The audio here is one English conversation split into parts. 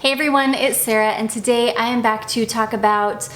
Hey everyone, it's Sarah, and today I am back to talk about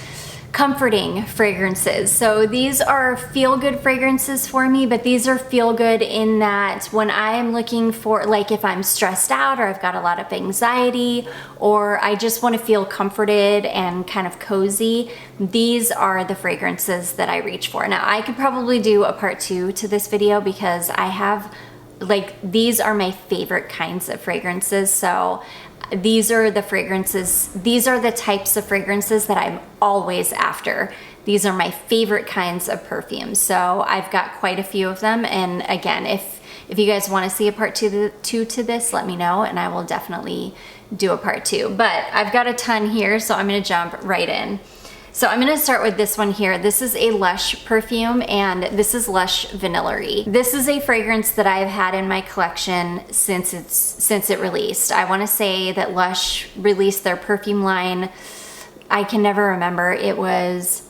comforting fragrances. So these are feel-good fragrances for me, but these are feel-good in that when I am looking for, like if I'm stressed out or I've got a lot of anxiety or I just want to feel comforted and kind of cozy, these are the fragrances that I reach for. Now I could probably do a part 2 to this video because I have, like, these are my favorite kinds of fragrances. So these are the fragrances, these are the types of fragrances that I'm always after. These are my favorite kinds of perfumes. So I've got quite a few of them. And again, if you guys want to see a part 2 to this, let me know and I will definitely do a part 2. But I've got a ton here, so I'm going to jump right in. So I'm gonna start with this one here. This is a Lush perfume and this is Lush Vanillary. This is a fragrance that I've had in my collection since it released. I wanna say that Lush released their perfume line, I can never remember. It was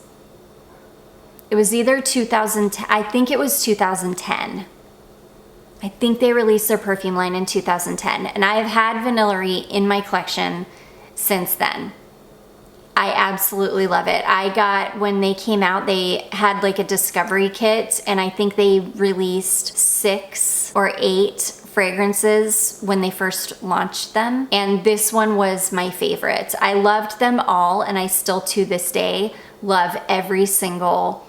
either 2010, I think it was 2010. I think they released their perfume line in 2010 and I have had Vanillary in my collection since then. I absolutely love it. I got, when they came out, they had like a discovery kit and I think they released 6 or 8 fragrances when they first launched them. And this one was my favorite. I loved them all and I still to this day love every single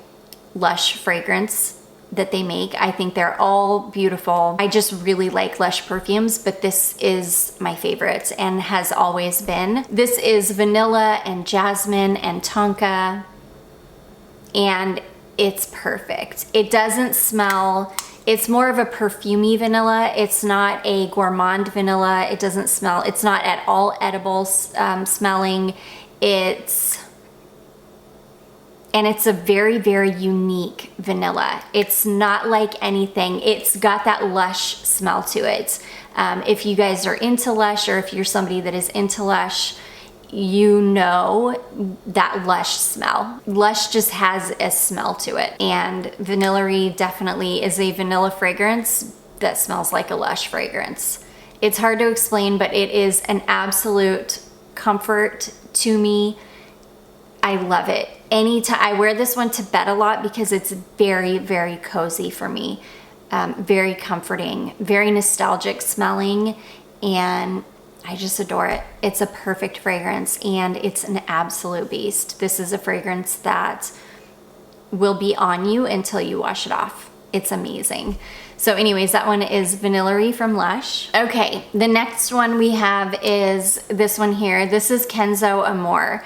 Lush fragrance that they make. I think they're all beautiful. I just really like Lush perfumes, but this is my favorite and has always been. This is vanilla and jasmine and tonka, and it's perfect. It doesn't smell, it's more of a perfumey vanilla. It's not a gourmand vanilla. It doesn't smell, it's not at all edible smelling. And it's a very, very unique vanilla. It's not like anything. It's got that Lush smell to it. If you guys are into Lush or if you're somebody that is into Lush, you know that Lush smell. Lush just has a smell to it. And Vanillary definitely is a vanilla fragrance that smells like a Lush fragrance. It's hard to explain, but it is an absolute comfort to me. I love it. Anytime I wear this one to bed a lot because it's very, very cozy for me. Very comforting, very nostalgic smelling, and I just adore it. It's a perfect fragrance and it's an absolute beast. This is a fragrance that will be on you until you wash it off. It's amazing. So anyways, that one is Vanillary from Lush. Okay, the next one we have is this one here. This is Kenzo Amour.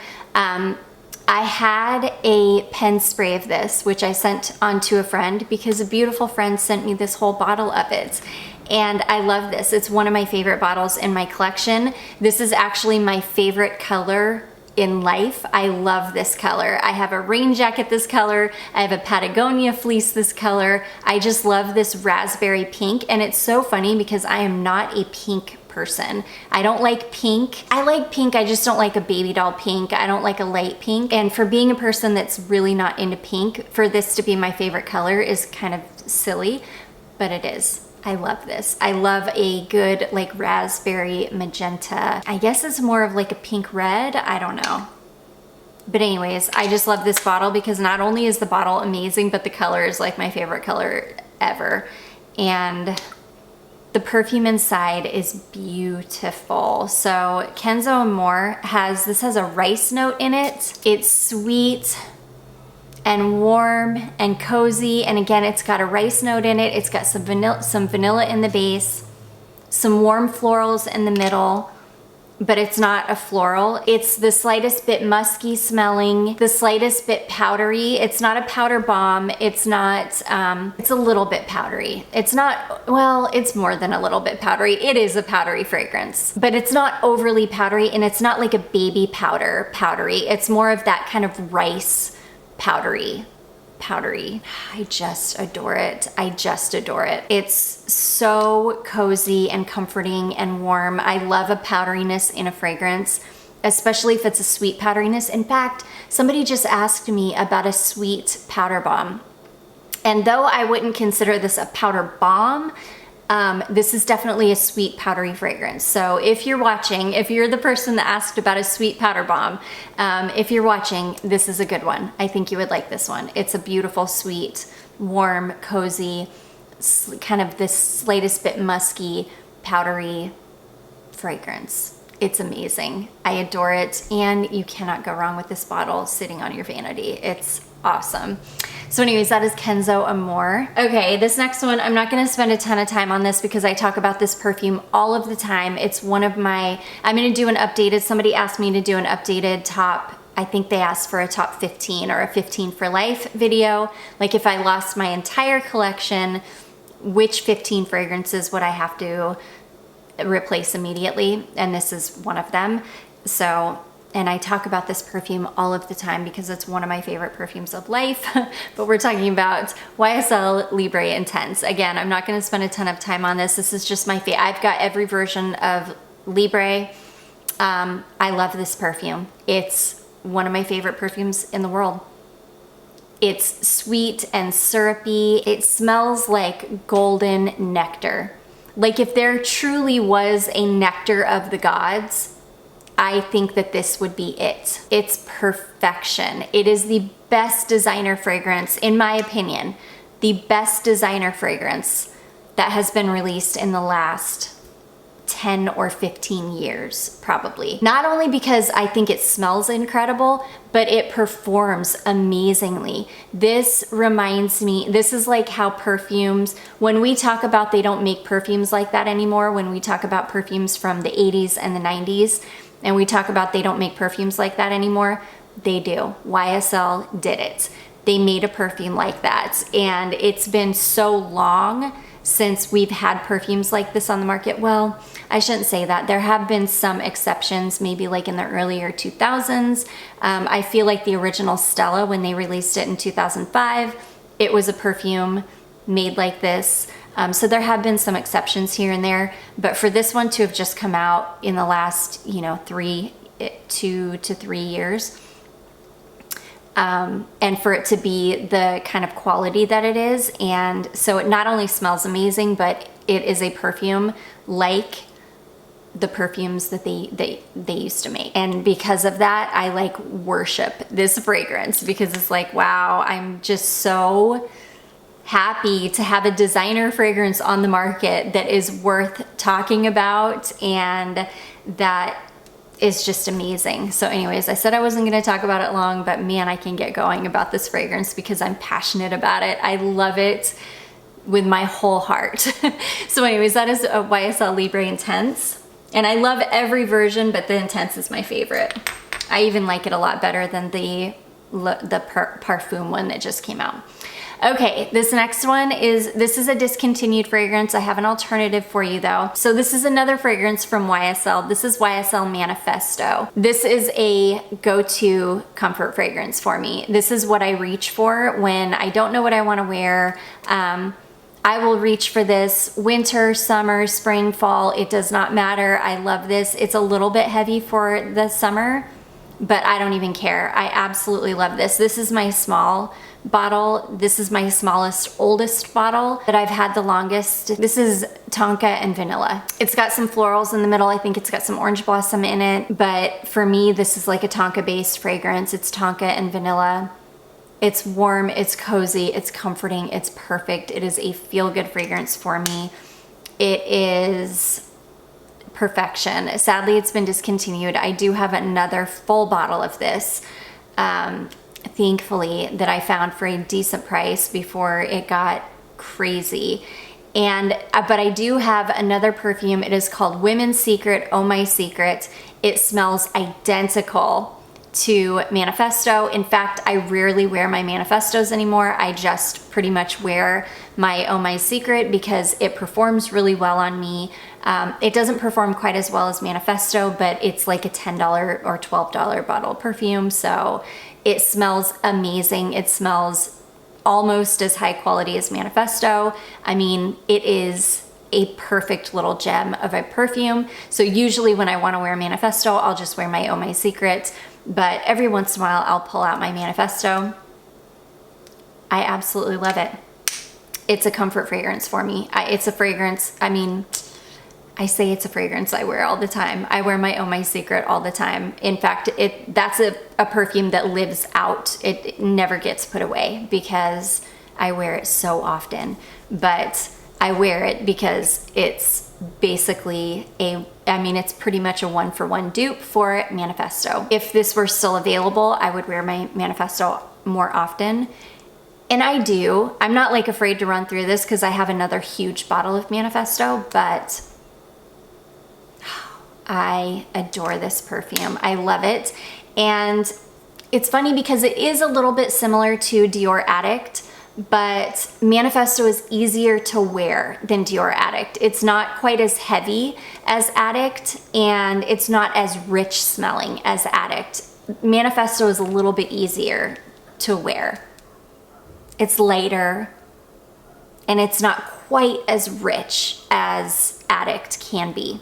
I had a pen spray of this, which I sent on to a friend because a beautiful friend sent me this whole bottle of it. And I love this. It's one of my favorite bottles in my collection. This is actually my favorite color in life. I love this color. I have a rain jacket this color. I have a Patagonia fleece this color. I just love this raspberry pink. And it's so funny because I am not a pink person. I don't like pink. I like pink, I just don't like a baby doll pink. I don't like a light pink. And for being a person that's really not into pink, for this to be my favorite color is kind of silly, but it is. I love this. I love a good like raspberry magenta. I guess it's more of like a pink red. I don't know. But anyways, I just love this bottle because not only is the bottle amazing, but the color is like my favorite color ever. And the perfume inside is beautiful. So Kenzo Amour has a rice note in it. It's sweet and warm and cozy. And again, it's got a rice note in it. It's got some vanilla in the base, some warm florals in the middle, but it's not a floral. It's the slightest bit musky smelling, the slightest bit powdery. It's not a powder bomb. It's not, it's a little bit powdery. It's not, well, it's more than a little bit powdery. It is a powdery fragrance, but it's not overly powdery and it's not like a baby powdery. It's more of that kind of rice powdery. I just adore it. I just adore it. It's so cozy and comforting and warm. I love a powderiness in a fragrance, especially if it's a sweet powderiness. In fact, somebody just asked me about a sweet powder bomb. And though I wouldn't consider this a powder bomb, This is definitely a sweet powdery fragrance. So if you're watching, if you're the person that asked about a sweet powder bomb, if you're watching, this is a good one. I think you would like this one. It's a beautiful, sweet, warm, cozy, kind of this slightest bit musky, powdery fragrance. It's amazing. I adore it, and you cannot go wrong with this bottle sitting on your vanity. It's awesome. So anyways, that is Kenzo Amour. Okay, this next one, I'm not gonna spend a ton of time on this because I talk about this perfume all of the time. It's one of my, I'm gonna do an updated, somebody asked me to do an updated top, I think they asked for a top 15 or a 15 for life video. Like if I lost my entire collection, which 15 fragrances would I have to replace immediately? And this is one of them. So, and I talk about this perfume all of the time because it's one of my favorite perfumes of life, but we're talking about YSL Libre Intense. Again, I'm not gonna spend a ton of time on this. This is just my favorite. I've got every version of Libre. I love this perfume. It's one of my favorite perfumes in the world. It's sweet and syrupy. It smells like golden nectar. Like if there truly was a nectar of the gods, I think that this would be it. It's perfection. It is the best designer fragrance, in my opinion, the best designer fragrance that has been released in the last 10 or 15 years, probably. Not only because I think it smells incredible, but it performs amazingly. This reminds me, this is like how perfumes, when we talk about they don't make perfumes like that anymore, when we talk about perfumes from the 80s and the 90s, and we talk about they don't make perfumes like that anymore, they do. YSL did it. They made a perfume like that. And it's been so long since we've had perfumes like this on the market. Well, I shouldn't say that. There have been some exceptions, maybe like in the earlier 2000s. I feel like the original Stella, when they released it in 2005, it was a perfume made like this. So there have been some exceptions here and there, but for this one to have just come out in the last, 2 to 3 years, and for it to be the kind of quality that it is, and so it not only smells amazing, but it is a perfume like the perfumes that they used to make. And because of that, I like worship this fragrance because it's like, wow, I'm just so happy to have a designer fragrance on the market that is worth talking about and that is just amazing. So anyways, I said I wasn't going to talk about it long, but man, I can get going about this fragrance because I'm passionate about it. I love it with my whole heart. So anyways, that is a YSL Libre Intense. And I love every version, but the Intense is my favorite. I even like it a lot better than the Parfum one that just came out. Okay, this next one is a discontinued fragrance. I have an alternative for you though. So this is another fragrance from YSL. This is YSL Manifesto. This is a go-to comfort fragrance for me. This is what I reach for when I don't know what I want to wear. I will reach for this winter, summer, spring, fall. It does not matter. I love this. It's a little bit heavy for the summer, but I don't even care. I absolutely love this. This is my small bottle. This is my smallest, oldest bottle that I've had the longest. This is Tonka and vanilla. It's got some florals in the middle. I think it's got some orange blossom in it, but for me, this is like a Tonka based fragrance. It's Tonka and vanilla. It's warm, it's cozy, it's comforting, it's perfect. It is a feel-good fragrance for me. It is perfection. Sadly, it's been discontinued. I do have another full bottle of this, thankfully, that I found for a decent price before it got crazy. And but I do have another perfume. It is called Women's Secret, Oh My Secret. It smells identical to Manifesto. In fact, I rarely wear my Manifestos anymore. I just pretty much wear my Oh My Secret because it performs really well on me. It doesn't perform quite as well as Manifesto, but it's like a $10 or $12 bottle perfume, so it smells amazing. It smells almost as high quality as Manifesto. I mean, it is a perfect little gem of a perfume. So usually when I want to wear Manifesto, I'll just wear my Oh My Secret, but every once in a while I'll pull out my Manifesto. I absolutely love it. it's a comfort fragrance for me. It's a fragrance, I mean, I say it's a fragrance I wear all the time. I wear my Oh My Secret all the time. In fact, that's a perfume that lives out. It never gets put away because I wear it so often. But I wear it because it's basically it's pretty much a one-for-one dupe for Manifesto. If this were still available, I would wear my Manifesto more often. And I do. I'm not like afraid to run through this because I have another huge bottle of Manifesto, but I adore this perfume. I love it. And it's funny because it is a little bit similar to Dior Addict, but Manifesto is easier to wear than Dior Addict. It's not quite as heavy as Addict, and it's not as rich smelling as Addict. Manifesto is a little bit easier to wear. It's lighter, and it's not quite as rich as Addict can be.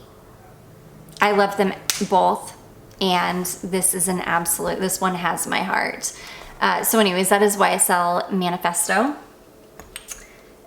I love them both, and this is an absolute, this one has my heart. So anyways, that is YSL Manifesto.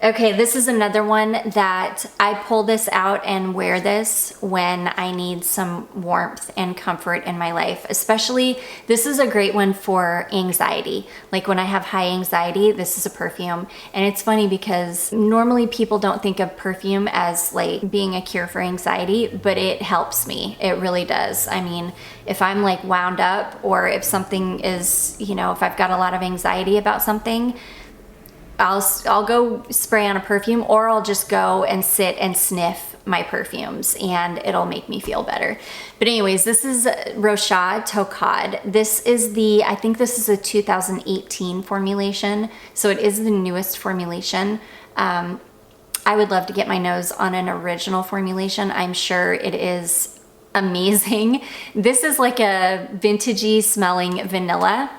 Okay, this is another one that I pull this out and wear this when I need some warmth and comfort in my life. Especially, this is a great one for anxiety. Like when I have high anxiety, this is a perfume. And it's funny because normally people don't think of perfume as like being a cure for anxiety, but it helps me. It really does. I mean, if I'm like wound up, or if something is, you know, if I've got a lot of anxiety about something, I'll go spray on a perfume, or I'll just go and sit and sniff my perfumes and it'll make me feel better. But anyways, this is Rochas Tocade. This is I think this is a 2018 formulation. So it is the newest formulation. I would love to get my nose on an original formulation. I'm sure it is amazing. This is like a vintagey smelling vanilla.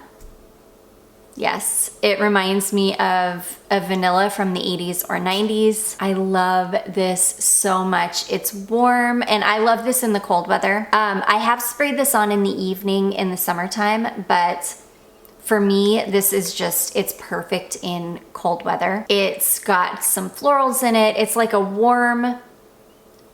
Yes, it reminds me of a vanilla from the 80s or 90s. I love this so much. It's warm, and I love this in the cold weather. I have sprayed this on in the evening in the summertime, but for me, this is just, it's perfect in cold weather. It's got some florals in it. It's like a warm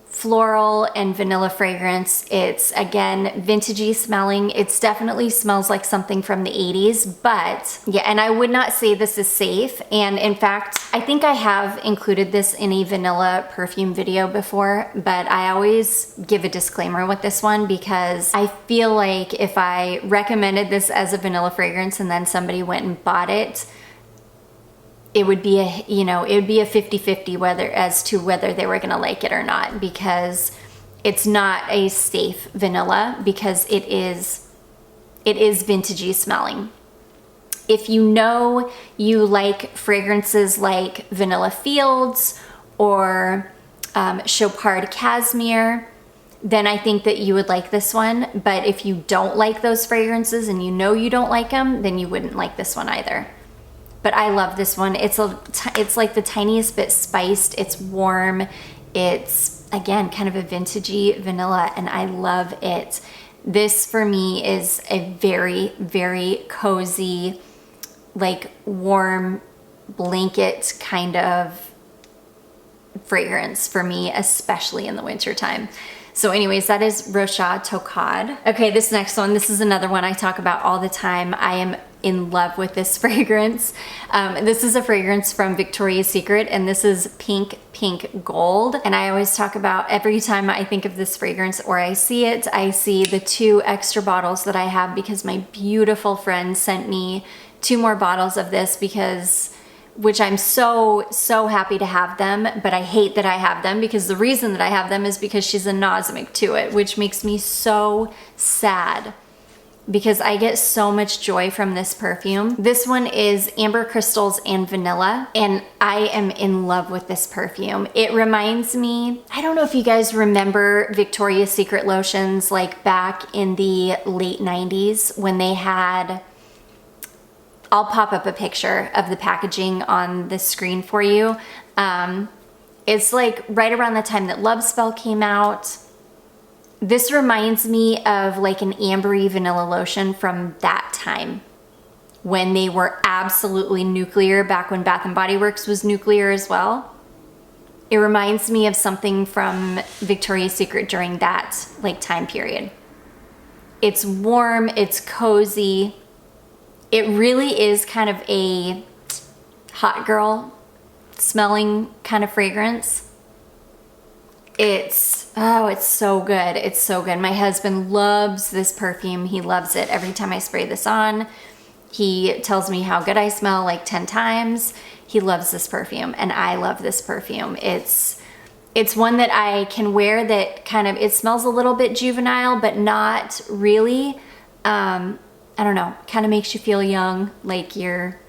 floral and vanilla fragrance. It's again vintagey smelling. It's definitely smells like something from the 80s, but yeah, and I would not say this is safe. And in fact, I think I have included this in a vanilla perfume video before, but I always give a disclaimer with this one because I feel like if I recommended this as a vanilla fragrance and then somebody went and bought it, it would be a, you know, it would be a 50-50 as to whether they were gonna like it or not, because it's not a safe vanilla, because it is vintagey smelling. If you know you like fragrances like Vanilla Fields or Chopard Cashmere, then I think that you would like this one. But if you don't like those fragrances and you know you don't like them, then you wouldn't like this one either. But I love this one. It's like the tiniest bit spiced. It's warm. It's, again, kind of a vintagey vanilla, and I love it. This, for me, is a very, very cozy, like warm blanket kind of fragrance for me, especially in the wintertime. So anyways, that is Rochas Tocade. Okay, this next one, this is another one I talk about all the time. I am in love with this fragrance. This is a fragrance from Victoria's Secret, and this is Pink Gold. And I always talk about, every time I think of this fragrance or I see it, I see the 2 extra bottles that I have because my beautiful friend sent me 2 more bottles of this, which I'm so happy to have them, but I hate that I have them, because the reason that I have them is because she's a nosmic to it, which makes me so sad, because I get so much joy from this perfume. This one is Amber Crystals and Vanilla, and I am in love with this perfume. It reminds me, I don't know if you guys remember Victoria's Secret lotions like back in the late 90s when they had, I'll pop up a picture of the packaging on the screen for you. It's like right around the time that Love Spell came out. This reminds me of like an ambery vanilla lotion from that time when they were absolutely nuclear, back when Bath & Body Works was nuclear as well. It reminds me of something from Victoria's Secret during that like time period. It's warm, it's cozy. It really is kind of a hot girl smelling kind of fragrance. It's so good. It's so good. My husband loves this perfume. He loves it. Every time I spray this on, he tells me how good I smell like 10 times. He loves this perfume and I love this perfume. It's one that I can wear that kind of, it smells a little bit juvenile, but not really. I don't know, kind of makes you feel young, like you're,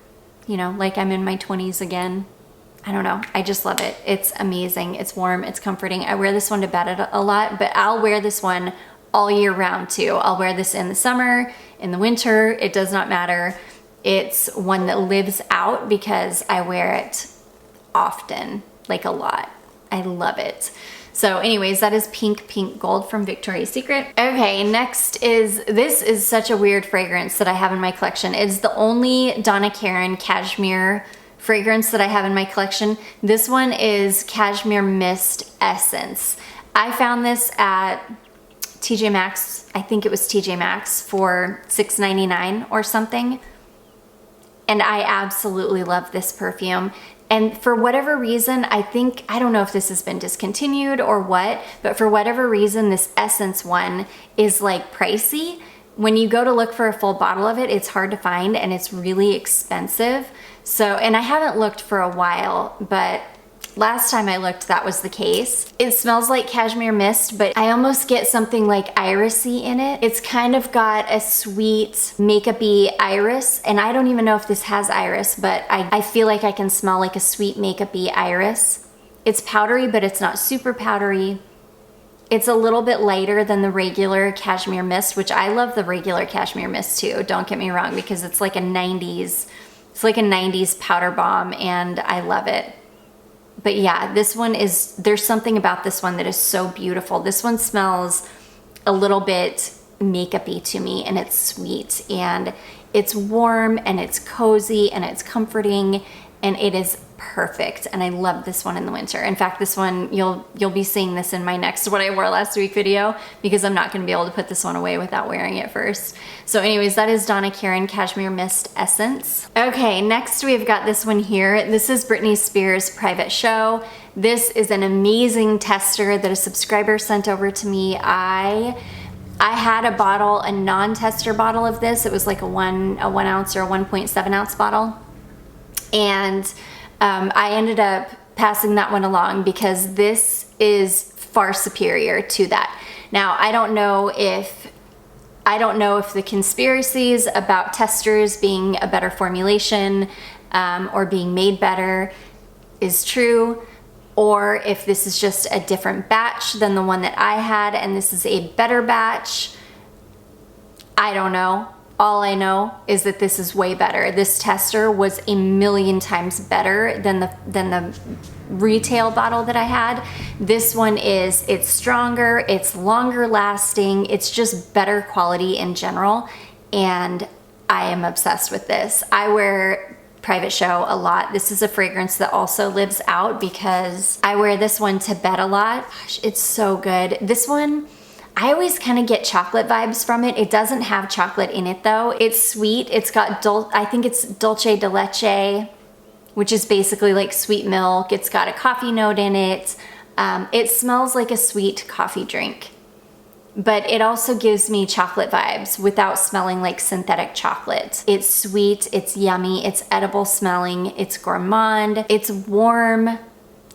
you know, like I'm in my 20s again. I don't know, I just love it. It's amazing, it's warm, it's comforting. I wear this one to bed a lot, but I'll wear this one all year round too. I'll wear this in the summer, in the winter, it does not matter. It's one that lives out because I wear it often, like a lot. I love it. So anyways, that is Pink Gold from Victoria's Secret. Okay, next is, this is such a weird fragrance that I have in my collection. It's the only Donna Karan Cashmere fragrance that I have in my collection. This one is Cashmere Mist Essence. I found this at TJ Maxx, I think it was TJ Maxx, for $6.99 or something. And I absolutely love this perfume. And for whatever reason, I don't know if this has been discontinued or what, but for whatever reason, this Essence one is like pricey. When you go to look for a full bottle of it, it's hard to find and it's really expensive. So, and I haven't looked for a while, but last time I looked, that was the case. It smells like cashmere mist, but I almost get something like irisy in it. It's kind of got a sweet makeup-y iris, and I don't even know if this has iris, but I feel like I can smell like a sweet makeup-y iris. It's powdery, but it's not super powdery. It's a little bit lighter than the regular cashmere mist, which I love the regular cashmere mist too, don't get me wrong, because it's like a 90s powder bomb, and I love it. But yeah, this one is, there's something about this one that is so beautiful. This one smells a little bit makeup-y to me, and it's sweet, and it's warm, and it's cozy, and it's comforting, and it is perfect. And I love this one in the winter. In fact, this one, you'll be seeing this in my next what I wore last week video, because I'm not gonna be able to put this one away without wearing it first. So anyways, that is Donna Karan Cashmere Mist Essence. Okay, next we've got this one here. This is Britney Spears Private Show. This is an amazing tester that a subscriber sent over to me. I had a bottle, a non-tester bottle of this. It was like a 1 ounce or a 1.7 ounce bottle. And I ended up passing that one along because this is far superior to that. Now, I don't know if the conspiracies about testers being a better formulation or being made better is true, or if this is just a different batch than the one that I had and this is a better batch. I don't know. All I know is that this is way better. This tester was a million times better than the retail bottle that I had. This one is, it's stronger, it's longer lasting, it's just better quality in general, and I am obsessed with this. I wear Private Show a lot. This is a fragrance that also lives out because I wear this one to bed a lot. Gosh, it's so good. This one, I always kind of get chocolate vibes from it. It doesn't have chocolate in it though. It's sweet. It's got, I think it's dulce de leche, which is basically like sweet milk. It's got a coffee note in it. It smells like a sweet coffee drink, but it also gives me chocolate vibes without smelling like synthetic chocolate. It's sweet, it's yummy, it's edible smelling, it's gourmand, it's warm,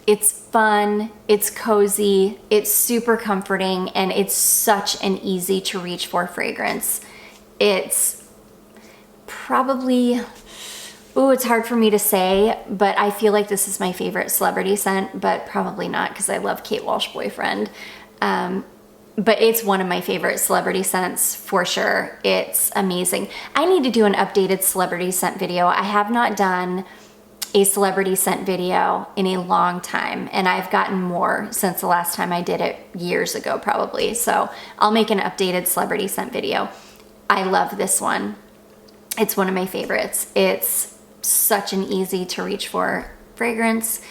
it's fun, it's cozy, it's super comforting, and it's such an easy to reach for fragrance. It's probably, ooh, it's hard for me to say, but I feel like this is my favorite celebrity scent, but probably not because I love Kate Walsh Boyfriend. But it's one of my favorite celebrity scents for sure. It's amazing. I need to do an updated celebrity scent video. I have not done a celebrity scent video in a long time, and I've gotten more since the last time I did it years ago probably. So I'll make an updated celebrity scent video. I love this one. It's one of my favorites. It's such an easy to reach for fragrance.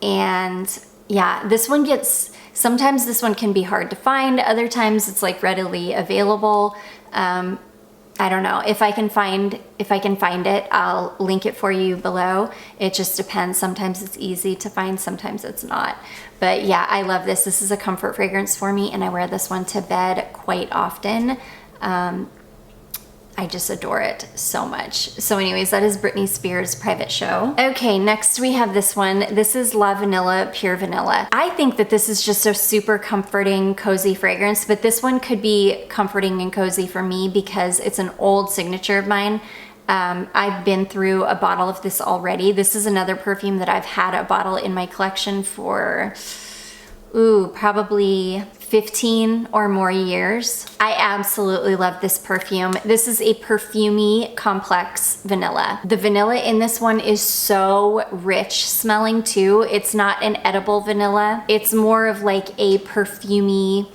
And yeah, this one gets, sometimes this one can be hard to find. Other times it's like readily available. I don't know. If I can find it, I'll link it for you below. It just depends. Sometimes it's easy to find, sometimes it's not. But yeah, I love this. This is a comfort fragrance for me, and I wear this one to bed quite often. I just adore it so much. So anyways, that is Britney Spears' Private Show. Okay, next we have this one. This is LaVanila Pure Vanilla. I think that this is just a super comforting, cozy fragrance, but this one could be comforting and cozy for me because it's an old signature of mine. I've been through a bottle of this already. This is another perfume that I've had a bottle in my collection for, probably 15 or more years. I absolutely love this perfume. This is a perfumey complex vanilla. The vanilla in this one is so rich smelling too. It's not an edible vanilla. It's more of like a perfumey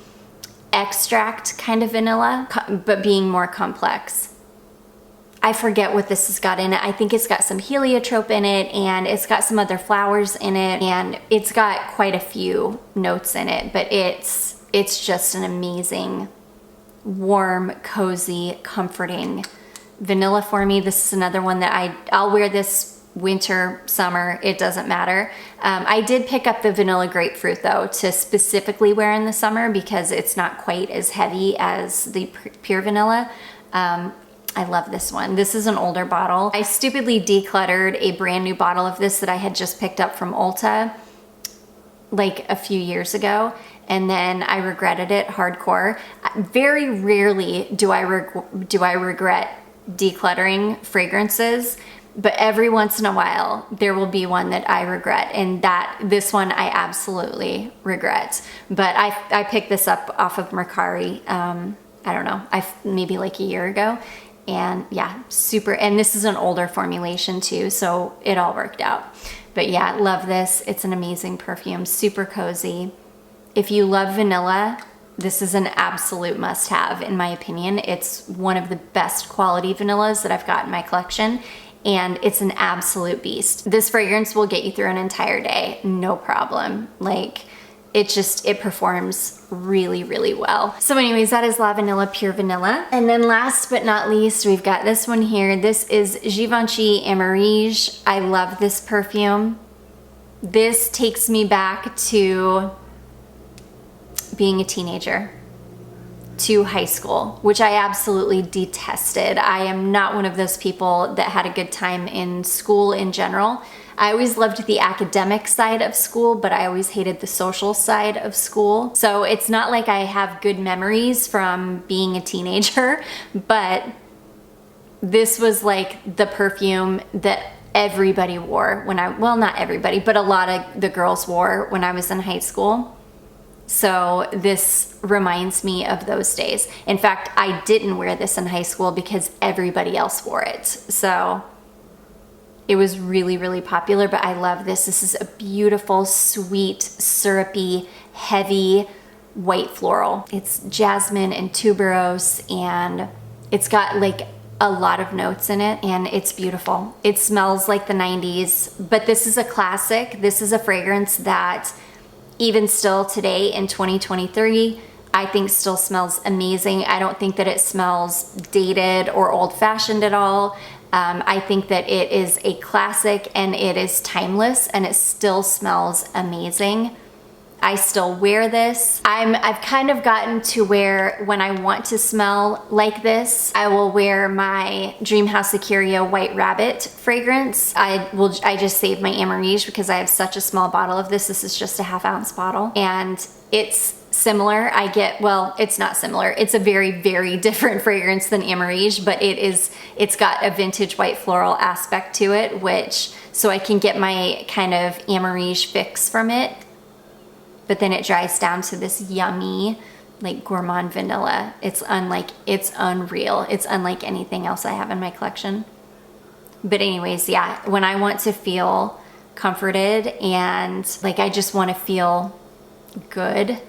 extract kind of vanilla, but being more complex. I forget what this has got in it. I think it's got some heliotrope in it, and it's got some other flowers in it, and it's got quite a few notes in it, but it's just an amazing, warm, cozy, comforting vanilla for me. This is another one that I'll wear this winter, summer, it doesn't matter. I did pick up the vanilla grapefruit though to specifically wear in the summer because it's not quite as heavy as the pure vanilla. I love this one. This is an older bottle. I stupidly decluttered a brand new bottle of this that I had just picked up from Ulta like a few years ago, and then I regretted it hardcore. Very rarely do I regret decluttering fragrances, but every once in a while there will be one that I regret, and this one I absolutely regret. But I picked this up off of Mercari, I don't know, maybe like a year ago. And yeah, super, and this is an older formulation too, so it all worked out. But yeah, love this. It's an amazing perfume, super cozy. If you love vanilla, this is an absolute must-have in my opinion. It's one of the best quality vanillas that I've got in my collection, and it's an absolute beast. This fragrance will get you through an entire day, no problem. Like, it performs really, really well. So anyways, that is LaVanila Pure Vanilla. And then last but not least, we've got this one here. This is Givenchy Amarige. I love this perfume. This takes me back to being a teenager, to high school, which I absolutely detested. I am not one of those people that had a good time in school in general. I always loved the academic side of school, but I always hated the social side of school. So it's not like I have good memories from being a teenager, but this was like the perfume that everybody wore when well, not everybody, but a lot of the girls wore when I was in high school. So this reminds me of those days. In fact, I didn't wear this in high school because everybody else wore it. So it was really, really popular, but I love this. This is a beautiful, sweet, syrupy, heavy white floral. It's jasmine and tuberose, and it's got like a lot of notes in it, and it's beautiful. It smells like the 90s, but this is a classic. This is a fragrance that even still today in 2023, I think still smells amazing. I don't think that it smells dated or old-fashioned at all. I think that it is a classic and it is timeless, and it still smells amazing. I still wear this. I've kind of gotten to where when I want to smell like this, I will wear my Dream House Acuria White Rabbit fragrance. I just save my Amarige because I have such a small bottle of this. This is just a 1/2 ounce bottle, and it's similar. Well, it's not similar. It's a very, very different fragrance than Amarige, but it's got a vintage white floral aspect to it, so I can get my kind of Amarige fix from it, but then it dries down to this yummy, like gourmand vanilla. It's unreal. It's unlike anything else I have in my collection. But anyways, yeah, when I want to feel comforted and like I just want to feel good,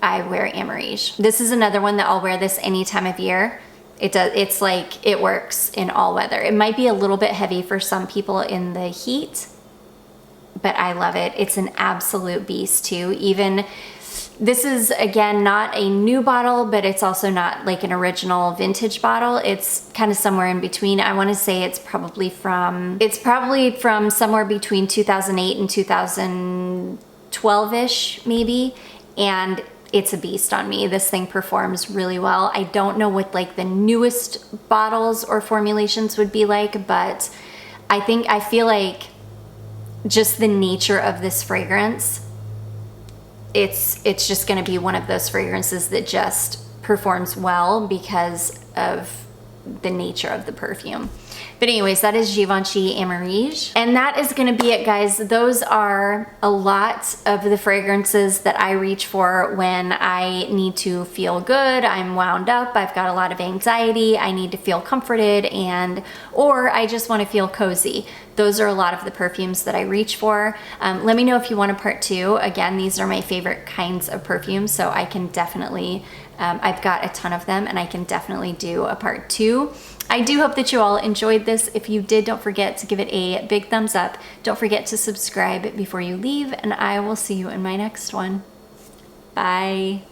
I wear Amarige. This is another one that I'll wear this any time of year. It does. It's like, it works in all weather. It might be a little bit heavy for some people in the heat, but I love it. It's an absolute beast too. Even, this is again, not a new bottle, but it's also not like an original vintage bottle. It's kind of somewhere in between. I want to say it's probably from somewhere between 2008 and 2012-ish maybe. And it's a beast on me. This thing performs really well. I don't know what like the newest bottles or formulations would be like, but I feel like just the nature of this fragrance, it's just gonna be one of those fragrances that just performs well because of the nature of the perfume. But anyways, that is Givenchy Amarige. And that is gonna be it, guys. Those are a lot of the fragrances that I reach for when I need to feel good, I'm wound up, I've got a lot of anxiety, I need to feel comforted, or I just wanna feel cozy. Those are a lot of the perfumes that I reach for. Let me know if you want a part 2. Again, these are my favorite kinds of perfumes, so I can definitely, I've got a ton of them and I can definitely do a part 2. I do hope that you all enjoyed this. If you did, don't forget to give it a big thumbs up. Don't forget to subscribe before you leave, and I will see you in my next one. Bye.